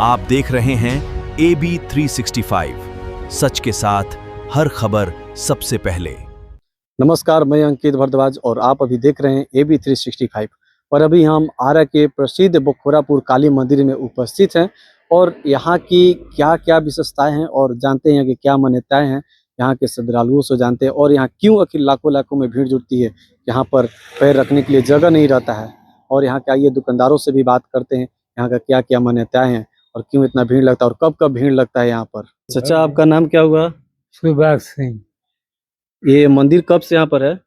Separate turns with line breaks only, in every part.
आप देख रहे हैं AB 365, सच के साथ हर खबर सबसे पहले।
नमस्कार, मैं अंकित भारद्वाज और आप अभी देख रहे हैं AB 365 और अभी हम आरा के प्रसिद्ध बखोरापुर काली मंदिर में उपस्थित हैं और यहाँ की क्या क्या विशेषताएं हैं और जानते हैं कि क्या मान्यताएं हैं यहाँ के श्रद्धालुओं से जानते हैं और यहाँ क्यों आखिर लाखों लाखों में भीड़ जुटती है। यहाँ पर पैर रखने के लिए जगह नहीं रहता है और यहाँ के आइए दुकानदारों से भी बात करते हैं यहाँ का क्या क्या मान्यताएं हैं और क्यों इतना भीड़ लगता है और कब कब भीड़ लगता है यहाँ पर। चाचा, आपका नाम क्या हुआ?
सुभाष सिंह।
ये मंदिर कब से यहाँ पर है?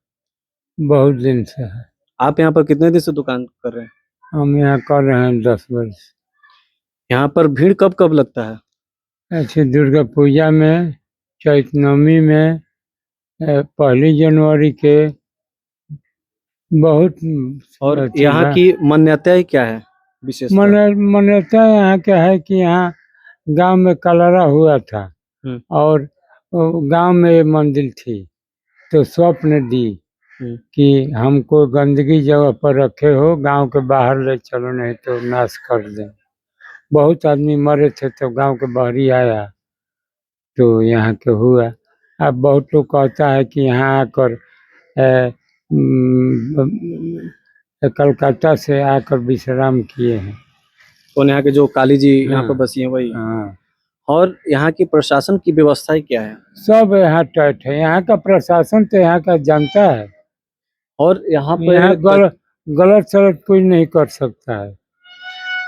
बहुत दिन से है।
आप यहाँ पर कितने दिन से दुकान कर रहे हैं?
हम यहाँ कर रहे हैं 10 वर्ष।
यहाँ पर भीड़ कब कब लगता है?
ऐसे दुर्गा पूजा में, चैत नवमी में, 1 जनवरी के बहुत।
और यहाँ की मान्यताएं क्या है विशेष?
मान्यता यहाँ क्या है कि यहाँ गांव में कलरा हुआ था और गांव में ये मंदिर थी तो स्वप्न दी कि हमको गंदगी जगह पर रखे हो, गांव के बाहर ले चलो नहीं तो नाश कर दें। बहुत आदमी मरे थे तो गांव के बाहर ही आया तो यहाँ के हुआ। अब बहुत लोग कहता है कि यहाँ आकर कलकत्ता से आकर विश्राम किए हैं।
और यहाँ के जो काली जी यहाँ पर बसी हैं वही।
हाँ।
और यहाँ की प्रशासन की व्यवस्थाएं क्या है?
सब यहाँ टाइट है। यहाँ का प्रशासन तो यहाँ का जानता है
और यहाँ पर
यहाँ गलत सलत कोई नहीं कर सकता है।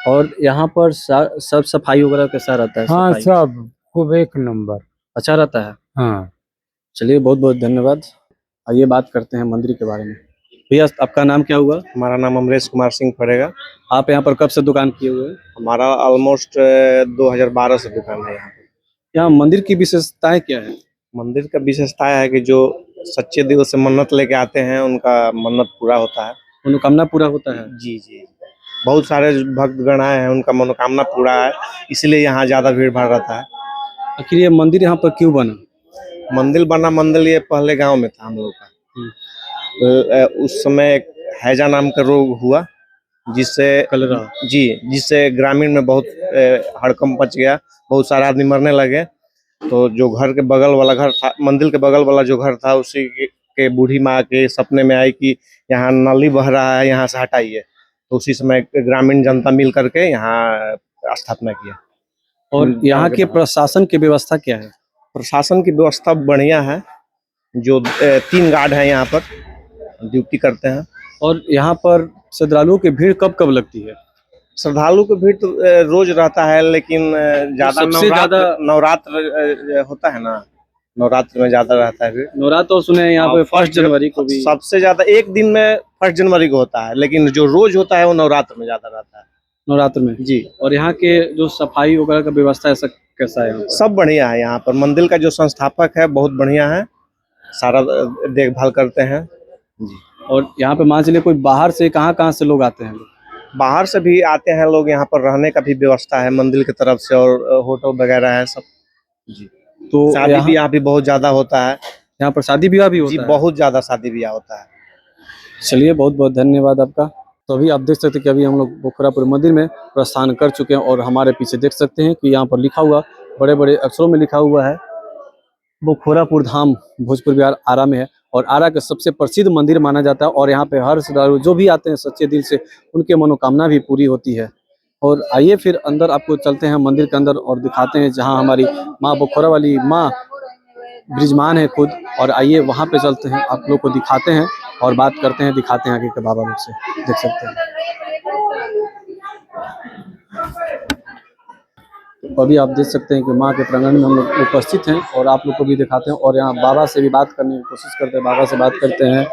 और यहाँ पर सब सफाई वगैरह कैसा रहता है?
हाँ, सब खूब 1 नंबर
अच्छा रहता है।
हाँ।
चलिए, बहुत बहुत धन्यवाद। आइए बात करते हैं मंदिर के बारे में। भैया, आपका नाम क्या हुआ?
हमारा नाम अमरेश कुमार सिंह पड़ेगा।
आप यहाँ पर कब से दुकान किए हुए हैं?
हमारा ऑलमोस्ट 2012 से दुकान है यहाँ पे।
यहाँ मंदिर की विशेषताएं क्या है?
मंदिर का विशेषता है कि जो सच्चे दिल से मन्नत लेके आते हैं उनका मन्नत पूरा होता है।
मनोकामना पूरा होता है?
जी जी, बहुत सारे भक्तगण आए हैं, उनका मनोकामना पूरा है, इसलिए यहाँ ज्यादा भीड़ भाड़ रहता है।
आखिर ये मंदिर यहाँ पर क्यों बना?
मंदिर ये पहले गाँव में था हम लोग का। तो उस समय एक हैजा नाम का रोग हुआ जिससे ग्रामीण में बहुत हड़कंप मच गया, बहुत सारे आदमी मरने लगे। तो जो घर के बगल वाला घर था, मंदिर के बगल वाला जो घर था, उसी के बूढ़ी माँ के सपने में आई कि यहाँ नाली बह रहा है, यहाँ से हटाइए। तो उसी समय ग्रामीण जनता मिल करके यहाँ स्थापना किया।
और यहाँ के प्रशासन की व्यवस्था क्या है?
प्रशासन की व्यवस्था बढ़िया है। जो 3 गार्ड हैं यहाँ पर ड्यूटी करते हैं।
और यहाँ पर श्रद्धालुओं की भीड़ कब कब लगती है?
श्रद्धालु की भीड़ तो रोज रहता है, लेकिन ज्यादा नवरात्र होता है ना, नवरात्र में ज्यादा रहता है भीड़।
नवरात्र सुने हैं यहाँ पे 1 जनवरी को भी
सबसे ज्यादा, एक दिन में 1 जनवरी को होता है, लेकिन जो रोज होता है वो नवरात्र में ज्यादा रहता है।
नवरात्र में जी। और यहाँ के जो सफाई वगैरह का व्यवस्था ऐसा कैसा है?
सब बढ़िया है यहाँ पर। मंदिर का जो संस्थापक है बहुत बढ़िया है, सारा देखभाल करते हैं जी। और
यहाँ पे मान चलिए कोई बाहर से कहाँ से लोग आते हैं?
बाहर से भी आते हैं लोग, यहाँ पर रहने का भी व्यवस्था है मंदिर की तरफ से और होटल वगैरह है सब जी। तो शादी ब्याह भी बहुत ज्यादा होता है
यहाँ पर। शादी ब्याह भी होता है?
बहुत ज्यादा शादी ब्याह होता है।
चलिए, बहुत बहुत धन्यवाद आपका। तो अभी आप देख सकते हैं कि अभी हम लोग बखोरापुर मंदिर में प्रस्थान कर चुके हैं और हमारे पीछे देख सकते हैं कि यहाँ पर लिखा हुआ, बड़े बड़े अक्षरों में लिखा हुआ है, बखोरापुर धाम भोजपुर बिहार आरा में है और आरा का सबसे प्रसिद्ध मंदिर माना जाता है। और यहाँ पे हर श्रद्धालु जो भी आते हैं सच्चे दिल से, उनके मनोकामना भी पूरी होती है। और आइए फिर अंदर आपको चलते हैं मंदिर के अंदर और दिखाते हैं जहाँ हमारी माँ बखोरा वाली माँ ब्रिजमान है खुद। और आइए वहाँ पे चलते हैं, आप लोग को दिखाते हैं और बात करते हैं, दिखाते हैं आगे के बाबा लोग से। देख सकते हैं तो अभी आप देख सकते हैं कि माँ के प्रांगण में हम लोग उपस्थित हैं और आप लोग को भी दिखाते हैं और यहाँ बाबा से भी बात करने की कोशिश करते हैं। बाबा से बात करते हैं।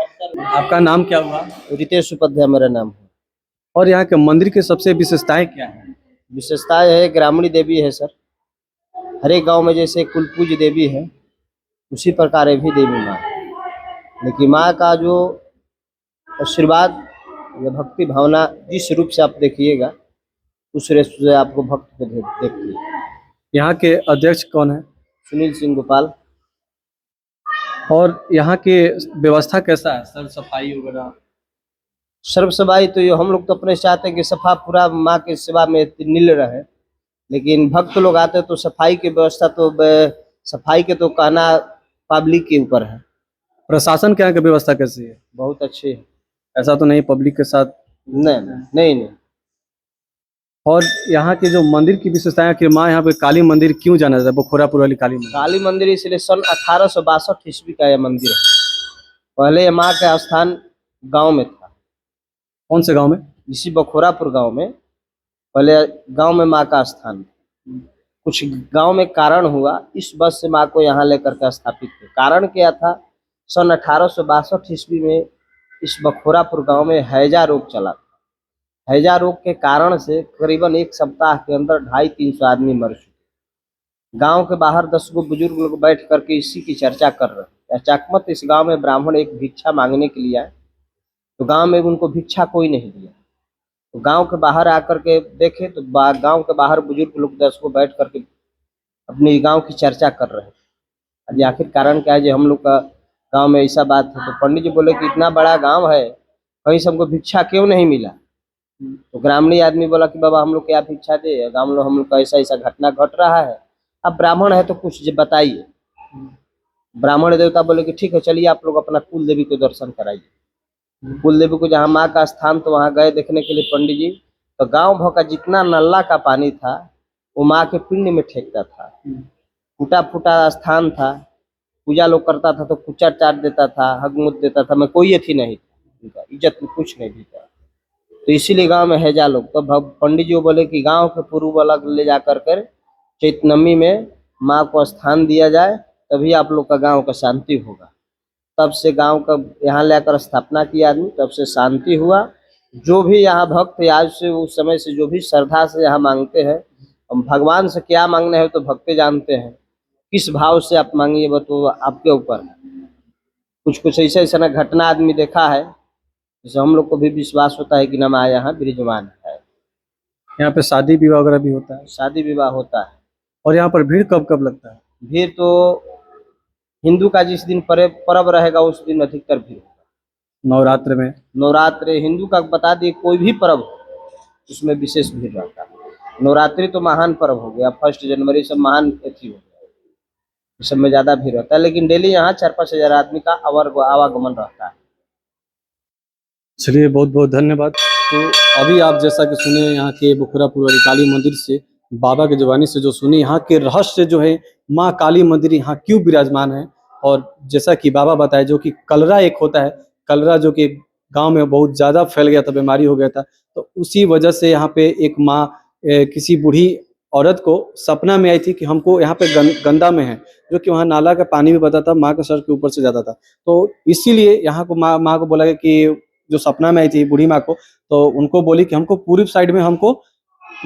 आपका नाम क्या हुआ?
रितेश उपाध्याय मेरा नाम है।
और यहाँ के मंदिर की सबसे विशेषताएं क्या है?
विशेषताएं है, ग्रामीण देवी है सर। हर एक गांव में जैसे कुलपूज देवी है, उसी प्रकार ये भी देवी माँ। लेकिन माँ का जो आशीर्वाद या भक्ति भावना जिस रूप से आप देखिएगा, उस रूप से आपको भक्त को देखती है।
यहाँ के अध्यक्ष कौन है?
सुनील सिंह गोपाल।
और यहाँ के व्यवस्था कैसा है? सर सफाई वगैरह?
सर्व सफाई तो ये हम लोग तो अपने चाहते हैं कि सफा पूरा माँ के सेवा में नील रहे, लेकिन भक्त लोग आते हैं तो सफाई की व्यवस्था तो सफाई के तो कहना पब्लिक के ऊपर है।
प्रशासन के यहाँ की व्यवस्था कैसी है?
बहुत अच्छी है।
ऐसा तो नहीं पब्लिक के साथ?
नहीं नहीं नहीं।
और यहाँ की जो मंदिर की विशेषता है कि माँ यहाँ पे काली मंदिर क्यों जाना जाता है, बखोरापुर वाली काली मंदिर?
काली मंदिर इसलिए सन 1862 ईस्वी का यह मंदिर है। पहले ये माँ का स्थान गांव में था।
कौन से गांव में?
इसी बखोरापुर गांव में पहले गांव में माँ का स्थान था। कुछ गांव में कारण हुआ, इस बस से माँ को यहाँ लेकर के स्थापित किया। कारण क्या था? सन 1862 ईस्वी में इस बखोरापुर गांव में हैजा रोग चला था। हैजा रोग के कारण से करीबन एक सप्ताह के अंदर 250-300 आदमी मर चुके। गांव के बाहर 10 गो बुजुर्ग लोग बैठ करके इसी की चर्चा कर रहे हैं। अचाकमत इस गांव में ब्राह्मण एक भिक्षा मांगने के लिए आए, तो गांव में उनको भिक्षा कोई नहीं दिया। तो गांव के बाहर आकर के देखे तो गांव के बाहर बुजुर्ग लोग 10 को बैठ करके अपनी गांव की चर्चा कर रहे हैं। अभी आखिर कारण क्या है जो हम लोग का गांव में ऐसा बात है? तो पंडित जी बोले कि इतना बड़ा गांव है, कहीं से हमको भिक्षा क्यों नहीं मिला? तो ग्रामीण आदमी बोला कि बाबा हम लोग क्या भिक्षा दे, गांव लोग हम लोग का ऐसा ऐसा घटना घट रहा है, अब ब्राह्मण है तो कुछ बताइए। ब्राह्मण देवता बोले कि ठीक है, चलिए आप लोग अपना कुल देवी को दर्शन कराइए। कुल देवी को जहाँ माँ का स्थान, तो वहाँ गए देखने के लिए पंडित जी। तो गांव भर का जितना नल्ला का पानी था वो माँ के पिंड में फेंकता था। फूटा फूटा स्थान था, पूजा लोग करता था तो कुचा चाट देता था, हगमुत देता था, मैं कोई अथी नहीं था, उनका इज्जत में कुछ नहीं भी था। तो इसीलिए गांव में हैजा लोग। तो पंडित जी बोले कि गांव के पूर्व अलग ले जा कर चैत नवमी में माँ को स्थान दिया जाए, तभी आप लोग का गांव का शांति होगा। तब से गांव का यहाँ लेकर स्थापना किया आदमी, तब से शांति हुआ। जो भी यहाँ भक्त आज से उस समय से जो भी श्रद्धा से यहाँ मांगते हैं, हम भगवान से क्या मांगना है तो भक्त जानते हैं। किस भाव से आप मांगिए वो तो आपके ऊपर है। कुछ कुछ ऐसा ऐसा ना घटना आदमी देखा है, जैसे हम लोग को भी विश्वास होता है कि ना माँ यहाँ विराजमान है।
यहाँ पे शादी विवाह वगैरह भी होता है?
शादी विवाह होता है।
और यहाँ पर भीड़ कब कब लगता है?
भीड़ तो हिंदू का जिस दिन पर्व रहेगा उस दिन अधिकतर भीड़ होगा।
नवरात्र में? नवरात्र
हिंदू का बता दिए, कोई भी पर्व उसमें विशेष भीड़ रहता है। नवरात्रि तो महान पर्व हो गया, 1 जनवरी सब महान अथी हो गया, इस सब में ज्यादा भीड़ रहता है। लेकिन डेली यहाँ 4-5 हजार आदमी का आवागमन रहता है।
चलिए बहुत बहुत धन्यवाद। तो अभी आप जैसा कि सुने यहाँ के बखोरापुर वाली काली मंदिर से, बाबा की जुबानी से जो सुनी यहाँ के रहस्य जो है, माँ काली मंदिर यहाँ क्यों विराजमान है। और जैसा कि बाबा बताए जो कि कलरा एक होता है, कलरा जो कि गांव में बहुत ज़्यादा फैल गया था, बीमारी हो गया था, तो उसी वजह से यहाँ पे एक माँ किसी बूढ़ी औरत को सपना में आई थी कि हमको यहाँ पे गंदा में है, जो कि वहाँ नाला का पानी भी बता था, माँ के सर के ऊपर से जाता था। तो इसीलिए यहाँ को माँ को बोला गया कि जो सपना में आई थी बूढ़ी माँ को, तो उनको बोली कि हमको पूर्व साइड में हमको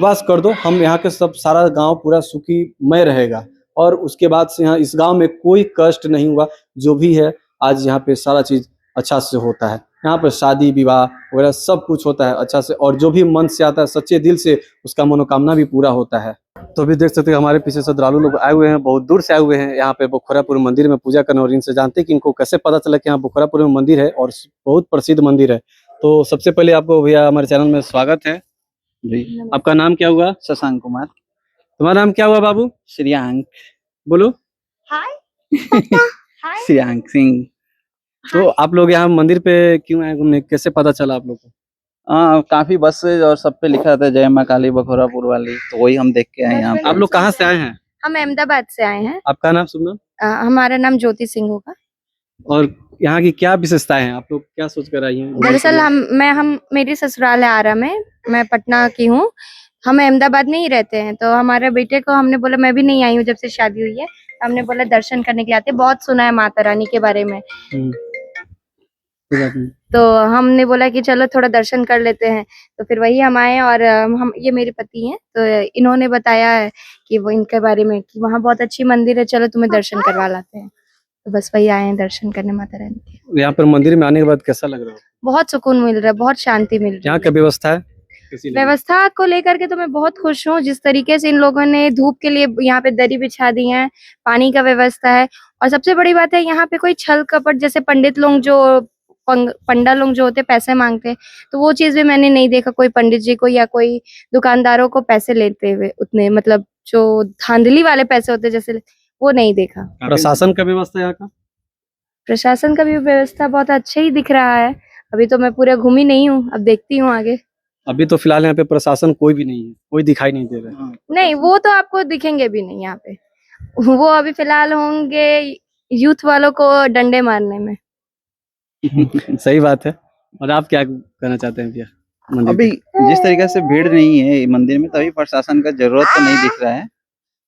वास कर दो, हम यहाँ के सब सारा गांव पूरा सुखीमय रहेगा। और उसके बाद से यहाँ इस गांव में कोई कष्ट नहीं हुआ। जो भी है आज यहाँ पे सारा चीज अच्छा से होता है। यहाँ पर शादी विवाह वगैरह सब कुछ होता है अच्छा से, और जो भी मन से आता है सच्चे दिल से उसका मनोकामना भी पूरा होता है। तो अभी देख सकते हैं हमारे पीछे श्रद्धालु लोग आए हुए हैं, बहुत दूर से आए हुए हैं यहाँ पे बखोरापुर मंदिर में पूजा करने। और इनसे जानते हैं कि इनको कैसे पता चला कि यहाँ बखोरापुर में मंदिर है और बहुत प्रसिद्ध मंदिर है। तो सबसे पहले आपको भैया हमारे चैनल में स्वागत है जी। आपका नाम क्या हुआ?
शशांक कुमार।
तुम्हारा नाम क्या हुआ बाबू?
श्रेयांक।
बोलो।
हाय।
श्रेयांक सिंह।
तो आप लोग यहाँ मंदिर पे क्यों आए घूमने, कैसे पता चला आप लोग को?
काफी बस से और सब पे लिखा था जय माँ काली बखोरापुर वाली, तो वही हम देख के आए यहाँ पे।
आप लोग कहाँ से आए हैं?
हम अहमदाबाद से आए हैं।
आपका नाम शुभ नाम?
हमारा नाम ज्योति सिंह होगा।
और यहाँ की क्या विशेषताएं हैं, आप लोग क्या सोच कर आई हैं?
दरअसल मेरी ससुराल है आरा में, मैं पटना की हूँ। हम अहमदाबाद में ही रहते हैं। तो हमारे बेटे को हमने बोला, मैं भी नहीं आई हूँ जब से शादी हुई है, हमने बोला दर्शन करने के लिए आते। बहुत सुना है माता रानी के बारे में, तो हमने बोला कि चलो थोड़ा दर्शन कर लेते हैं। तो फिर वही हम आए। और ये मेरे पति हैं, तो इन्होंने बताया है कि वो इनके बारे में कि वहाँ बहुत अच्छी मंदिर है, चलो तुम्हें दर्शन करवा लाते हैं। तो बस वही आए हैं दर्शन करने माता रानी के।
यहाँ पर मंदिर में आने के बाद कैसा लग रहा है?
बहुत सुकून मिल रहा है, बहुत शांति मिल रही है।
यहाँ क्या व्यवस्था है?
व्यवस्था को लेकर के तो मैं बहुत खुश हूँ। जिस तरीके से इन लोगों ने धूप के लिए यहाँ पे दरी बिछा दी है, पानी का व्यवस्था है, और सबसे बड़ी बात है यहाँ पे कोई छल कपट जैसे पंडित लोग जो पंडा लोग जो होते पैसे मांगते हैं, तो वो चीज भी मैंने नहीं देखा, कोई पंडित जी को या कोई दुकानदारों को पैसे लेते हुए उतने, मतलब जो धांधली वाले पैसे होते जैसे, वो नहीं देखा।
प्रशासन का व्यवस्था यहाँ का?
प्रशासन का भी व्यवस्था बहुत अच्छा ही दिख रहा है। अभी तो मैं पूरा घूमी नहीं हूँ, अब देखती हूँ आगे।
अभी तो फिलहाल यहाँ पे प्रशासन कोई भी नहीं है, कोई दिखाई नहीं दे रहा है।
नहीं, वो तो आपको दिखेंगे भी नहीं यहाँ पे। वो अभी फिलहाल होंगे यूथ वालों को डंडे मारने में।
सही बात है। और आप क्या कहना चाहते हैं भैया? मंदिर
अभी जिस तरीके से भीड़ नहीं है मंदिर में, तभी प्रशासन का जरूरत तो नहीं दिख रहा है।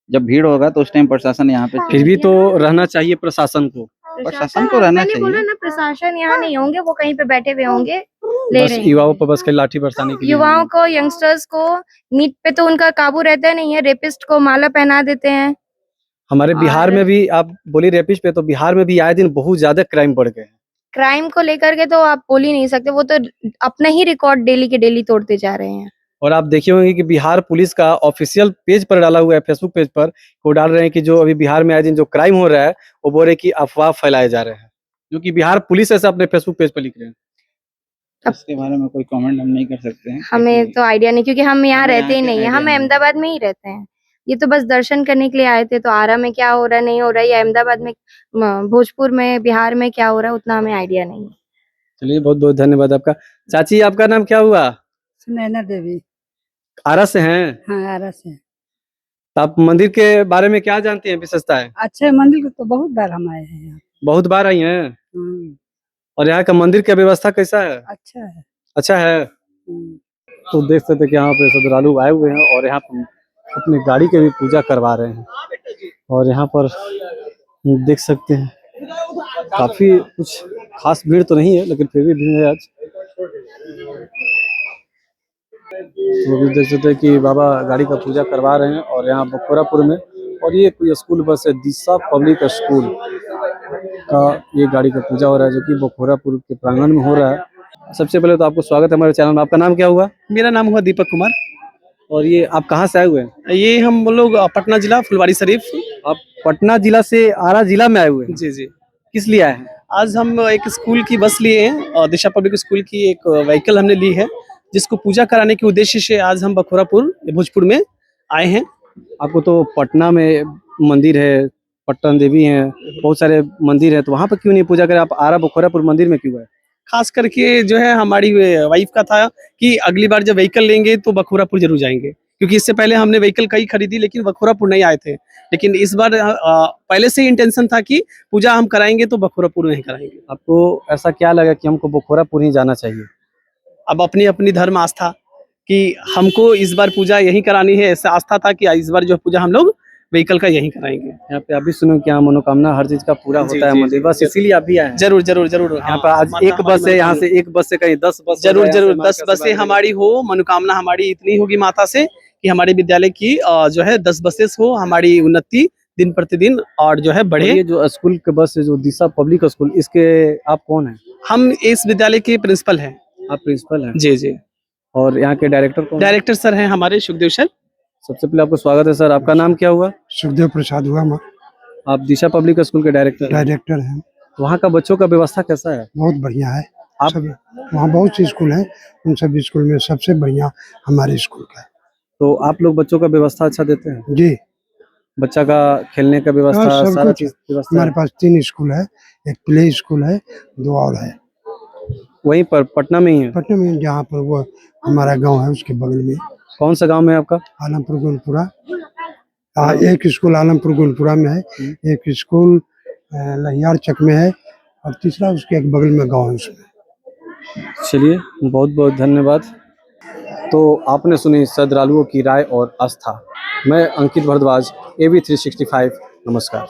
जब भीड़ होगा तो उस टाइम प्रशासन यहाँ पे
फिर भी तो रहना चाहिए प्रशासन को।
प्रशासन को रहना
मैंने बोला
चाहिए।
ना, प्रशासन यहाँ नहीं होंगे, वो कहीं पे बैठे हुए होंगे, ले
बस
रहे हैं।
युवाओं पर बस के लाठी बरसाने के लिए।
युवाओं को, यंगस्टर्स को, नीट पे तो उनका काबू रहता नहीं है, रेपिस्ट को माला पहना देते हैं।
हमारे बिहार में भी आप बोली रेपिस्ट पे, तो बिहार में भी आए दिन बहुत ज्यादा क्राइम बढ़ गए हैं।
क्राइम को लेकर के तो आप बोल ही नहीं सकते, वो तो अपना ही रिकॉर्ड डेली के डेली तोड़ते जा रहे हैं।
और आप देखिए होंगे कि बिहार पुलिस का ऑफिशियल पेज पर डाला हुआ है, फेसबुक पेज पर वो डाल रहे हैं कि जो अभी बिहार में आए दिन जो क्राइम हो रहा है, वो बोल रहे कि अफवाह फैलाए जा रहे हैं, जो कि बिहार पुलिस ऐसा अपने फेसबुक पेज पर लिख रहे हैं।
इसके बारे में कोई कमेंट हम नहीं कर सकते हैं,
हमें तो आइडिया नहीं, क्योंकि हम यहाँ
हमें
रहते ही
यहाँ
नहीं है,
के
हम
आइडिया
अहमदाबाद में ही रहते हैं। ये तो बस दर्शन करने के लिए आए थे, तो आरा में क्या हो रहा है नहीं हो रहा है, या अहमदाबाद में, भोजपुर में, बिहार में क्या हो रहा है, उतना हमें आइडिया नहीं है।
चलिए, बहुत बहुत धन्यवाद आपका। चाची, आपका नाम क्या हुआ?
सुनैना देवी।
आरा से हैं?
हाँ, आरा से।
तो आप मंदिर के बारे में क्या जानती हैं, विशेषताएं?
अच्छे मंदिर को तो बहुत बार हम आए हैं यहाँ।
बहुत बार आई हैं।
हम्म,
और यहाँ का मंदिर का व्यवस्था कैसा है?
अच्छा है।
अच्छा है। तो देख सकते हैं कि यहाँ पे श्रद्धालु आए हुए हैं और यहाँ पर अपनी गाड़ी की भी पूजा करवा रहे हैं। और यहाँ पर देख सकते हैं काफी कुछ खास भीड़ तो नहीं है, लेकिन फिर भी भीड़ है आज। तो अभी देख सकते हैं कि बाबा गाड़ी का पूजा करवा रहे हैं और यहाँ बखोरापुर में। और ये कोई स्कूल बस है, दिशा पब्लिक स्कूल का ये गाड़ी का पूजा हो रहा है, जो कि बखोरापुर के प्रांगण में हो रहा है। सबसे पहले तो आपको स्वागत है हमारे चैनल में। आपका नाम क्या हुआ?
मेरा नाम हुआ दीपक कुमार।
और ये आप कहाँ से आए हुए हैं?
ये हम लोग पटना जिला फुलवारी शरीफ।
आप पटना जिला से आरा जिला में आए हुए हैं?
जी जी।
किस लिए आए हैं?
आज हम एक स्कूल की बस लिए हैं और दिशा पब्लिक स्कूल की एक व्हीकल हमने ली है, जिसको पूजा कराने के उद्देश्य से आज हम बखोरापुर भोजपुर में आए हैं।
आपको तो पटना में मंदिर है, पट्टन देवी है, बहुत सारे मंदिर है, तो वहाँ पर क्यों नहीं पूजा करें? आप आरा बखोरापुर मंदिर में क्यों आए?
खास करके जो है हमारी वाइफ का था कि अगली बार जब व्हीकल लेंगे तो बखोरापुर जरूर जाएंगे, क्योंकि इससे पहले हमने व्हीकल कई खरीदी लेकिन बखोरापुर नहीं आए थे। लेकिन इस बार पहले से ही इंटेंशन था कि पूजा हम कराएंगे तो बखोरापुर नहीं कराएंगे।
आपको ऐसा क्या लगा कि हमको बखोरापुर ही जाना चाहिए?
अब अपनी अपनी धर्म आस्था कि हमको इस बार पूजा यहीं करानी है, ऐसा आस्था था कि इस बार जो पूजा हम लोग व्हीकल का यहीं कराएंगे।
यहाँ पे अभी सुनो क्या मनोकामना हर चीज का पूरा
जी,
होता है
जी,
मंदिर,
जी,
बस इसीलिए आप भी आए हैं।
जरूर जरूर जरूर।
यहाँ पर आज एक बस है, यहाँ से एक बस से कहीं 10 बस,
जरूर जरूर 10 बसें हमारी हो, मनोकामना हमारी इतनी होगी माता से कि हमारे विद्यालय की जो है 10 बसेस हो, हमारी उन्नति दिन प्रतिदिन और जो है बढ़े।
ये जो स्कूल के बस है, जो दिशा पब्लिक स्कूल, इसके आप कौन है?
हम इस विद्यालय के प्रिंसिपल हैं।
आप प्रिंसिपल हैं?
जी जी।
और यहाँ के डायरेक्टर कौन?
डायरेक्टर सर हैं हमारे सुखदेव सर।
सबसे पहले आपको स्वागत है सर। आपका नाम क्या हुआ?
सुखदेव प्रसाद हुआ।
आप दिशा पब्लिक स्कूल के डायरेक्टर
हैं।
वहाँ का बच्चों का व्यवस्था कैसा है?
बहुत बढ़िया है।
आप
सब वहाँ बहुत से स्कूल हैं, उन सब स्कूल में सबसे बढ़िया हमारे स्कूल का है।
तो आप लोग बच्चों का व्यवस्था अच्छा देते हैं?
जी।
बच्चा का खेलने का व्यवस्था,
हाँ, सब
सारा
कुछ
चीज व्यवस्था
हमारे पास 3 स्कूल है, एक प्ले स्कूल है, 2 और है
वहीं पर पटना में ही है?
पटना में, जहाँ पर वो हमारा गांव है उसके बगल में।
कौन सा गांव में आपका?
आलमपुर गोलपुरा। एक स्कूल आलमपुर गोलपुरा में है, एक स्कूल लहियार चक में है, और तीसरा उसके एक बगल में गाँव है उसमें।
चलिए, बहुत बहुत धन्यवाद। तो आपने सुनी श्रद्धालुओं की राय और आस्था। मैं अंकित भारद्वाज, AB 365, नमस्कार।